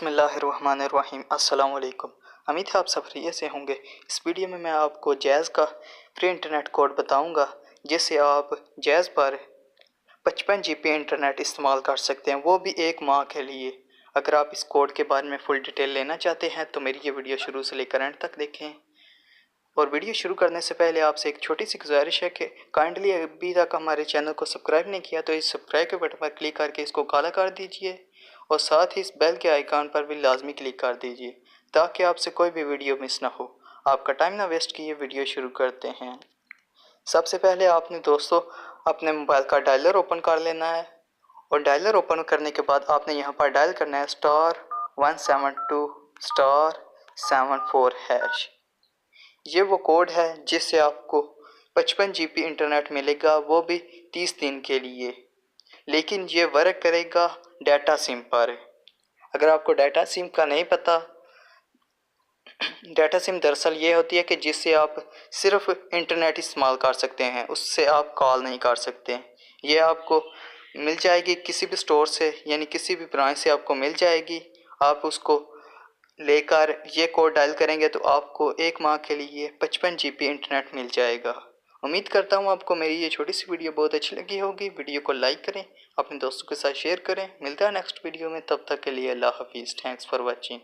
बिस्मिल्लाहिर्रहमानिर्रहीम। अस्सलाम वालेकुम। उम्मीद है आप सब खैरियत से होंगे। इस वीडियो में मैं आपको जैज़ का फ्री इंटरनेट कोड बताऊंगा, जिससे आप जैज़ पर 55 GB इंटरनेट इस्तेमाल कर सकते हैं, वो भी 1 माह के लिए। अगर आप इस कोड के बारे में फुल डिटेल लेना चाहते हैं तो मेरी ये वीडियो शुरू से लेकर एंड तक देखें। और वीडियो शुरू करने से पहले आपसे एक छोटी सी गुजारिश है कि काइंडली अभी तक हमारे चैनल को सब्सक्राइब नहीं किया तो इस सब्सक्राइब के बटन पर क्लिक करके इसको काला कर दीजिए और साथ ही इस बेल के आइकॉन पर भी लाजमी क्लिक कर दीजिए ताकि आपसे कोई भी वीडियो मिस ना हो। आपका टाइम ना वेस्ट किए वीडियो शुरू करते हैं। सबसे पहले आपने दोस्तों अपने मोबाइल का डायलर ओपन कर लेना है और डायलर ओपन करने के बाद आपने यहाँ पर डायल करना है *172*74#। ये वो कोड है जिससे आपको 55 GB इंटरनेट मिलेगा, वो भी 30 दिन के लिए। लेकिन ये वर्क करेगा डाटा सिम पर। अगर आपको डाटा सिम का नहीं पता, डाटा सिम दरअसल ये होती है कि जिससे आप सिर्फ इंटरनेट इस्तेमाल कर सकते हैं, उससे आप कॉल नहीं कर सकते। ये आपको मिल जाएगी किसी भी स्टोर से, यानी किसी भी ब्रांच से आपको मिल जाएगी। आप उसको लेकर ये कोड डायल करेंगे तो आपको 1 माह के लिए 55 GB इंटरनेट मिल जाएगा। उम्मीद करता हूँ आपको मेरी ये छोटी सी वीडियो बहुत अच्छी लगी होगी। वीडियो को लाइक करें, अपने दोस्तों के साथ शेयर करें। मिलता है नेक्स्ट वीडियो में, तब तक के लिए अल्लाह हाफिज़। Thanks for watching.